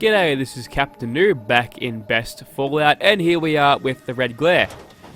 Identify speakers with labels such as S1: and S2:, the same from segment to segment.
S1: G'day, this is Captainoob back in Best Fallout, and here we are with the Red Glare.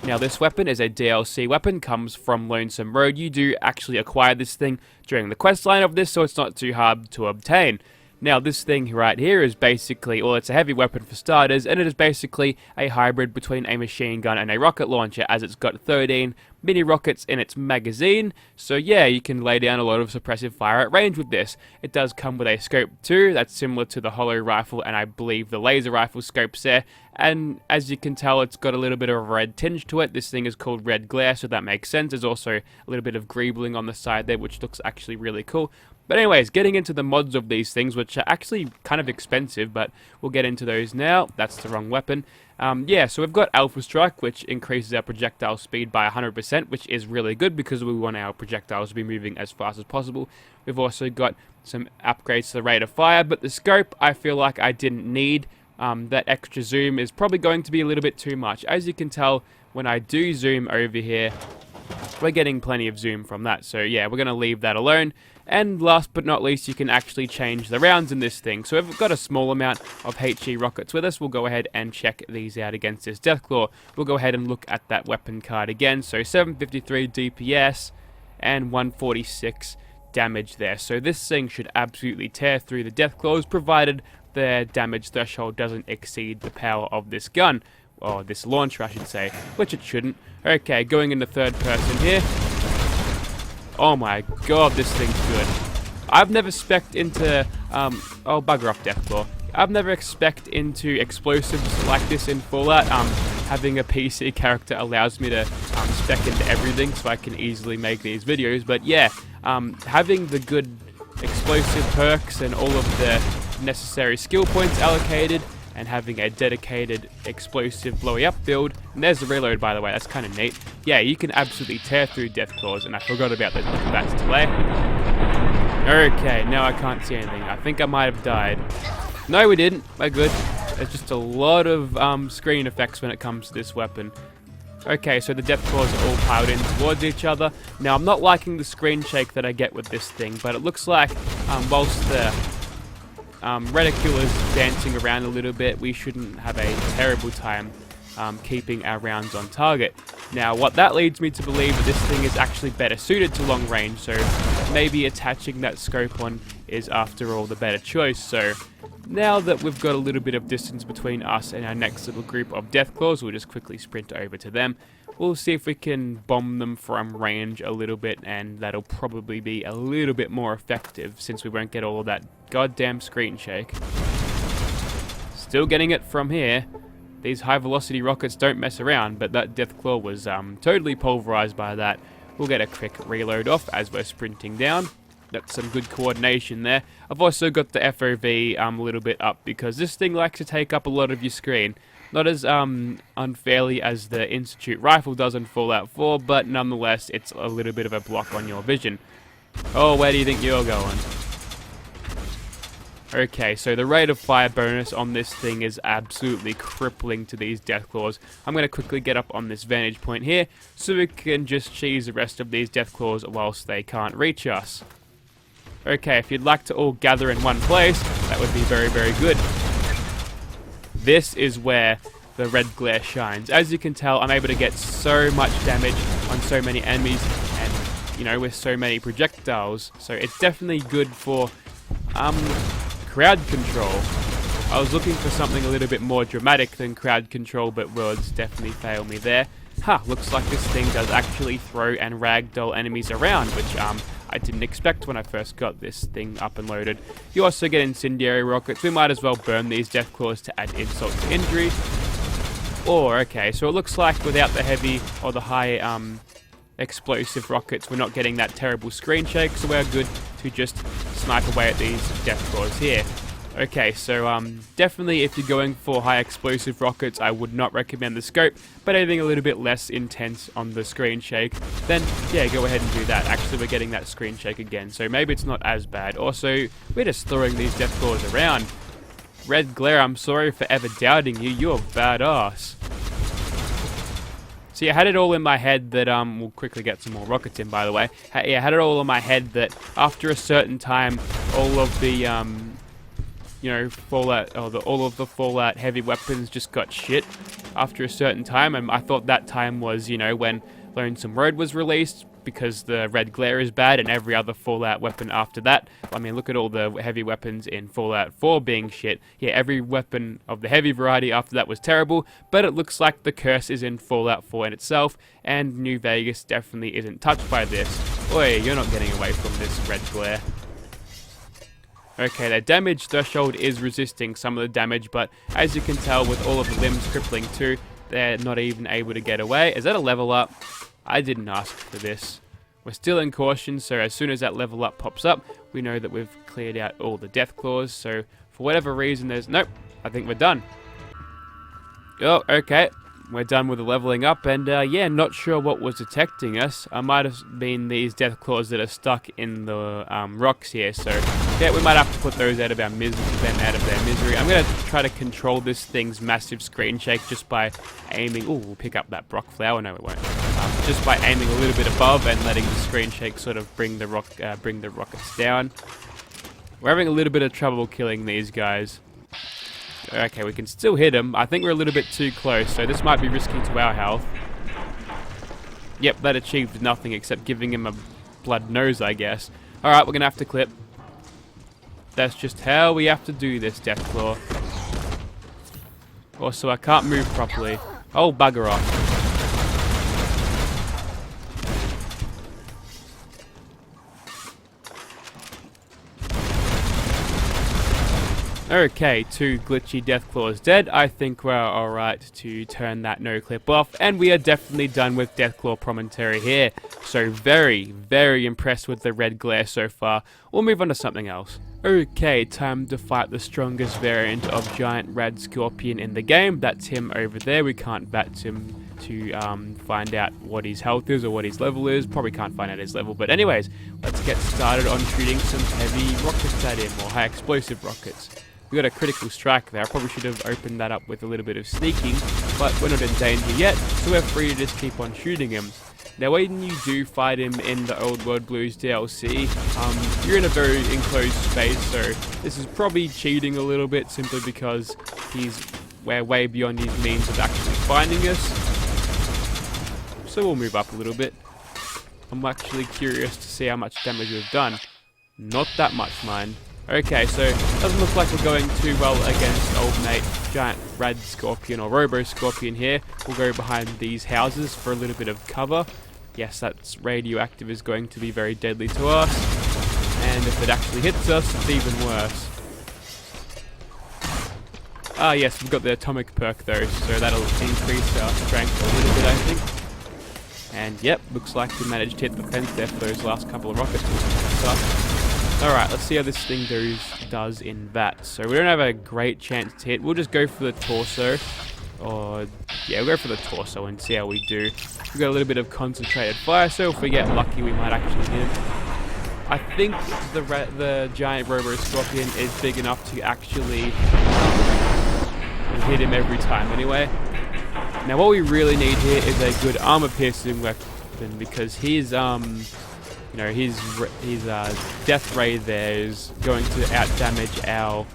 S1: Now this weapon is a DLC weapon, comes from Lonesome Road. You do actually acquire this thing during the questline of this, so it's not too hard to obtain. Now this thing right here is basically, well, it's a heavy weapon for starters, and it is basically a hybrid between a machine gun and a rocket launcher, as it's got 13 mini rockets in its magazine. So yeah, you can lay down a lot of suppressive fire at range with this. It does come with a scope too, that's similar to the hollow rifle and I believe the laser rifle scopes there. And as you can tell, it's got a little bit of a red tinge to it. This thing is called Red Glare, so that makes sense. There's also a little bit of greebling on the side there, which looks actually really cool. But anyways, getting into the mods of these things, which are actually kind of expensive, but we'll get into those now. That's the wrong weapon. Yeah, so we've got Alpha Strike, which increases our projectile speed by 100%, which is really good because we want our projectiles to be moving as fast as possible. We've also got some upgrades to the rate of fire, but the scope I feel like I didn't need. That extra zoom is probably going to be a little bit too much. As you can tell, when I do zoom over here, we're getting plenty of zoom from that. So yeah, we're going to leave that alone. And last but not least, you can actually change the rounds in this thing. So if we've got a small amount of HE rockets with us, we'll go ahead and check these out against this Deathclaw. We'll go ahead and look at that weapon card again. So 753 DPS and 146 damage there. So this thing should absolutely tear through the Deathclaws, provided their damage threshold doesn't exceed the power of this gun. Or this launcher, I should say, which it shouldn't. Okay, going into third person here. Oh my god, this thing's good. I've never spec'd into, oh bugger off Deathclaw. I've never spec'd into explosives like this in Fallout. Having a PC character allows me to spec into everything, so I can easily make these videos. But yeah, having the good explosive perks and all of the necessary skill points allocated, and having a dedicated explosive blowy up build, and there's the reload by the way, that's kind of neat. Yeah, you can absolutely tear through Deathclaws, and I forgot about those bats delay. Okay, now I can't see anything. I think I might have died. No, we didn't. We're good. There's just a lot of screen effects when it comes to this weapon. Okay, so the Deathclaws are all piled in towards each other. Now, I'm not liking the screen shake that I get with this thing, but it looks like whilst the reticule is dancing around a little bit, we shouldn't have a terrible time keeping our rounds on target. Now what that leads me to believe that this thing is actually better suited to long range, so maybe attaching that scope on is after all the better choice. So now that we've got a little bit of distance between us and our next little group of Deathclaws, we'll just quickly sprint over to them. We'll see if we can bomb them from range a little bit, and that'll probably be a little bit more effective since we won't get all of that goddamn screen shake. Still getting it from here. These high velocity rockets don't mess around, but that Deathclaw was totally pulverized by that. We'll get a quick reload off as we're sprinting down. That's some good coordination there. I've also got the FOV a little bit up because this thing likes to take up a lot of your screen. Not as unfairly as the Institute rifle does in Fallout 4, but nonetheless, it's a little bit of a block on your vision. Oh, where do you think you're going? Okay, so the rate of fire bonus on this thing is absolutely crippling to these Deathclaws. I'm going to quickly get up on this vantage point here, so we can just cheese the rest of these Deathclaws whilst they can't reach us. Okay, if you'd like to all gather in one place, that would be very, very good. This is where the Red Glare shines. As you can tell, I'm able to get so much damage on so many enemies and, you know, with so many projectiles. So it's definitely good for crowd control. I was looking for something a little bit more dramatic than crowd control, but words definitely fail me there. Looks like this thing does actually throw and ragdoll enemies around, which I didn't expect when I first got this thing up and loaded. You also get incendiary rockets. We might as well burn these Deathclaws to add insult to injury. Or, okay, so it looks like without the heavy or the high explosive rockets, we're not getting that terrible screen shake, so we're good to just snipe away at these Deathclaws here. Okay, so definitely if you're going for high explosive rockets, I would not recommend the scope, but anything a little bit less intense on the screen shake, then yeah, go ahead and do that. Actually, we're getting that screen shake again, so maybe it's not as bad. Also, we're just throwing these Deathclaws around. Red Glare, I'm sorry for ever doubting you, you're badass. See, I had it all in my head that, we'll quickly get some more rockets in, by the way. Yeah, I had it all in my head that after a certain time, all of the, you know, Fallout, or all of the Fallout heavy weapons just got shit after a certain time, and I thought that time was, you know, when Lonesome Road was released, because the red glare is bad, and every other Fallout weapon after that. I mean, look at all the heavy weapons in Fallout 4 being shit. Yeah, every weapon of the heavy variety after that was terrible, but it looks like the curse is in Fallout 4 in itself, and New Vegas definitely isn't touched by this. Oi, you're not getting away from this red glare. Okay, their damage threshold is resisting some of the damage, but as you can tell with all of the limbs crippling too, they're not even able to get away. Is that a level up? I didn't ask for this. We're still in caution, so as soon as that level up pops up, we know that we've cleared out all the death claws, so for whatever reason there's... Nope, I think we're done. Oh, okay. We're done with the leveling up, and yeah, not sure what was detecting us. I might have been these death claws that are stuck in the rocks here, so yeah, we might have to put those out of our misery. I'm going to try to control this thing's massive screen shake just by aiming... Ooh, we'll pick up that Brock flower. No, we won't. Just by aiming a little bit above and letting the screen shake sort of bring the rockets down. We're having a little bit of trouble killing these guys. Okay, we can still hit him. I think we're a little bit too close, so this might be risky to our health. Yep, that achieved nothing except giving him a blood nose, I guess. Alright, we're going to have to clip. That's just how we have to do this, Deathclaw. Also, I can't move properly. Oh, bugger off. Okay, 2 glitchy Deathclaws dead. I think we're alright to turn that no clip off, and we are definitely done with Deathclaw Promontory here. So very, very impressed with the red glare so far. We'll move on to something else. Okay, time to fight the strongest variant of giant red scorpion in the game. That's him over there. We can't bat him to find out what his health is or what his level is. Probably can't find out his level, but anyways, let's get started on shooting some heavy rockets at him, or high explosive rockets. We got a critical strike there. I probably should have opened that up with a little bit of sneaking, but we're not in danger yet, so we're free to just keep on shooting him. Now, when you do fight him in the Old World Blues DLC, you're in a very enclosed space, so this is probably cheating a little bit simply because we're way beyond his means of actually finding us. So we'll move up a little bit. I'm actually curious to see how much damage we've done. Not that much, mind. Okay, so it doesn't look like we're going too well against old mate giant red scorpion or robo scorpion here. We'll go behind these houses for a little bit of cover. Yes, that's radioactive is going to be very deadly to us, and if it actually hits us, it's even worse. Ah yes, we've got the atomic perk though, so that'll increase our strength a little bit, I think. And yep, looks like we managed to hit the fence there for those last couple of rockets. Alright, let's see how this thing does in that. So we don't have a great chance to hit. We'll just go for the torso. Or, yeah, we'll go for the torso and see how we do. We've got a little bit of concentrated fire, so if we get lucky, we might actually hit him. I think the giant robo scorpion is big enough to actually hit him every time anyway. Now, what we really need here is a good armor-piercing weapon, because his death ray there is going to out-damage our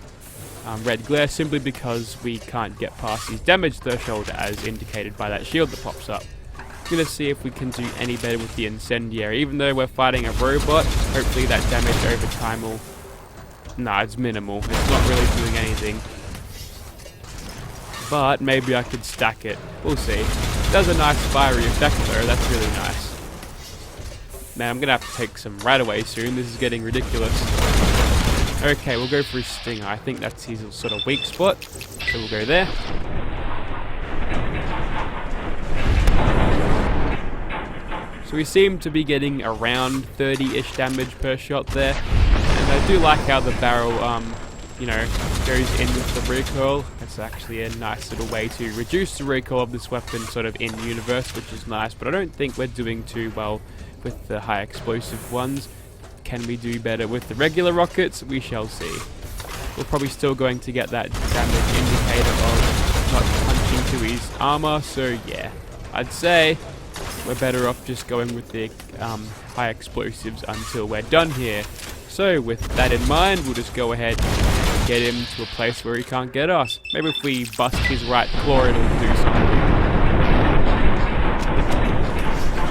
S1: red glare simply because we can't get past his damage threshold as indicated by that shield that pops up. I'm going to see if we can do any better with the incendiary. Even though we're fighting a robot, hopefully that damage over time will... Nah, it's minimal. It's not really doing anything. But maybe I could stack it. We'll see. It does a nice fiery effect though, that's really nice. Man, I'm going to have to take some right away soon. This is getting ridiculous. Okay, we'll go for his stinger. I think that's his sort of weak spot. So we'll go there. So we seem to be getting around 30-ish damage per shot there. And I do like how the barrel, goes in with the recoil. That's actually a nice little way to reduce the recoil of this weapon sort of in universe, which is nice. But I don't think we're doing too well with the high explosive ones. Can we do better with the regular rockets? We shall see. We're probably still going to get that damage indicator of not punching to his armor, so yeah. I'd say we're better off just going with the high explosives until we're done here. So with that in mind, we'll just go ahead and get him to a place where he can't get us. Maybe if we bust his right claw, it'll do something.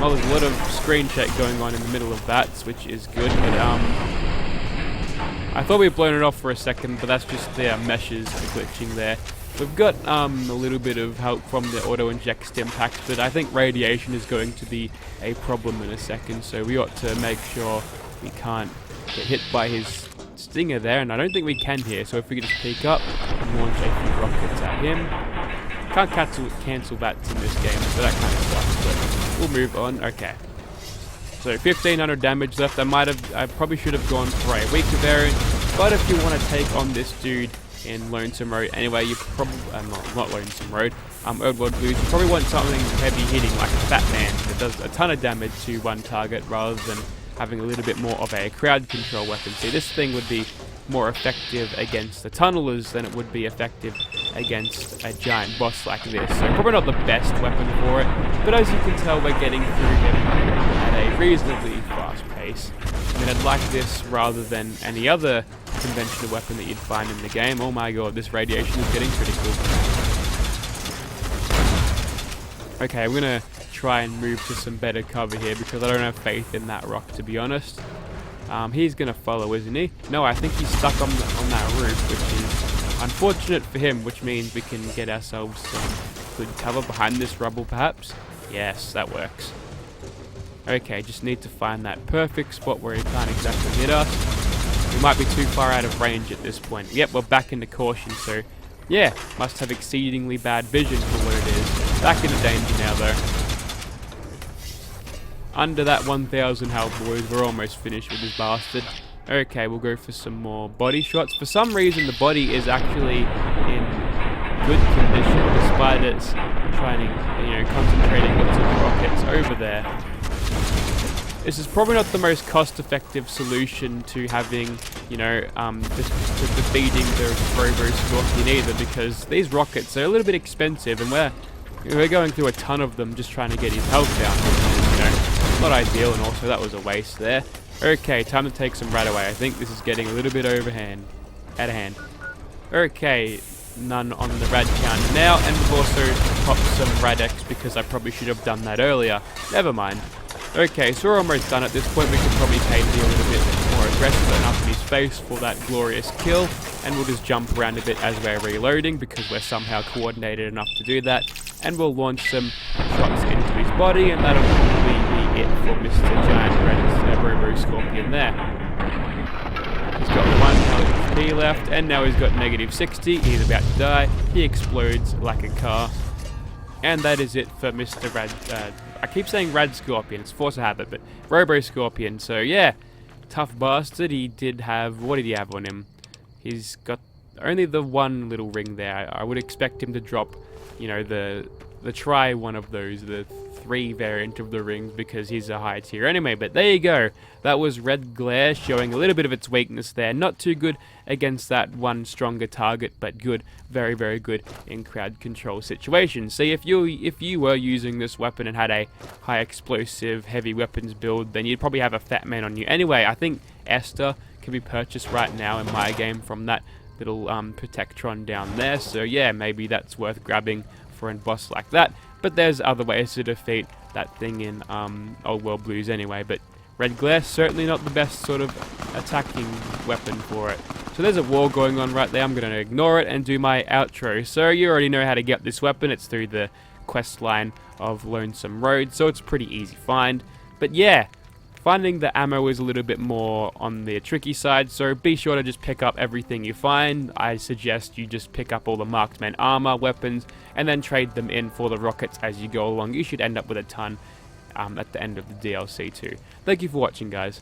S1: Well, there's a lot of screen shake going on in the middle of that, which is good, but I thought we'd blown it off for a second, but that's just the meshes glitching there. We've got a little bit of help from the auto-inject stim packs, but I think radiation is going to be a problem in a second, so we ought to make sure we can't get hit by his stinger there, and I don't think we can here, so if we could just peek up and launch a few rockets at him. Can't cancel that in this game, so that kind of sucks, but we'll move on. Okay. So 1500 damage left. I probably should have gone for a weaker variant, but if you want to take on this dude in Lonesome Road anyway, you probably not Lonesome Road, Oddworld Blues, you probably want something heavy hitting like a Fat Man that does a ton of damage to one target rather than having a little bit more of a crowd control weapon. See, this thing would be more effective against the tunnelers than it would be effective against a giant boss like this. So probably not the best weapon for it, but as you can tell, we're getting through him at a reasonably fast pace. I mean, I'd like this rather than any other conventional weapon that you'd find in the game. Oh my god, this radiation is getting critical. Okay, I'm gonna try and move to some better cover here because I don't have faith in that rock, to be honest. He's gonna follow, isn't he? No, I think he's stuck on that roof, which is unfortunate for him, which means we can get ourselves some good cover behind this rubble, perhaps. Yes, that works. Okay, just need to find that perfect spot where he can't exactly hit us. We might be too far out of range at this point. Yep, we're back into caution, so yeah, must have exceedingly bad vision for what it is. Back into danger now, though. Under that 1000 health, boys. We're almost finished with this bastard. Okay, we'll go for some more body shots. For some reason, the body is actually in good condition, despite its concentrating lots of rockets over there. This is probably not the most cost-effective solution to having, to defeating the Robo Scorpion either, because these rockets are a little bit expensive, and we're going through a ton of them just trying to get his health down, which is, not ideal, and also that was a waste there. Okay, time to take some rad away. I think this is getting a little bit out of hand. Okay, none on the rad counter now, and we've also popped some Rad-X because I probably should have done that earlier. Never mind. Okay, so we're almost done at this point. We could probably take it a little bit more aggressive and up in his face for that glorious kill, and we'll just jump around a bit as we're reloading because we're somehow coordinated enough to do that, and we'll launch some shots into his body, and that'll probably be it for Mr. Giant Red Robo Scorpion there. He's got 1 HP left, and now he's got -60. He's about to die. He explodes like a car. And that is it for Mr. Rad... I keep saying Rad Scorpion, it's force of habit, but Robo Scorpion. So yeah, tough bastard. He did have... What did he have on him? He's got only the one little ring there. I would expect him to drop, the try one of those, the 3 variant of the rings, because he's a high tier anyway. But there you go. That was Red Glare, showing a little bit of its weakness there. Not too good against that one stronger target, but good, very, very good in crowd control situations. See, if you were using this weapon and had a high explosive, heavy weapons build, then you'd probably have a Fat Man on you. Anyway, I think Esther can be purchased right now in my game from that little Protectron down there. So yeah, maybe that's worth grabbing for a boss like that. But there's other ways to defeat that thing in Oddworld Blues anyway. But Red Glare, certainly not the best sort of attacking weapon for it. So there's a war going on right there. I'm going to ignore it and do my outro. So you already know how to get this weapon. It's through the quest line of Lonesome Road, so it's a pretty easy find. But yeah, finding the ammo is a little bit more on the tricky side, so be sure to just pick up everything you find. I suggest you just pick up all the marksman armor, weapons, and then trade them in for the rockets as you go along. You should end up with a ton at the end of the DLC too. Thank you for watching, guys.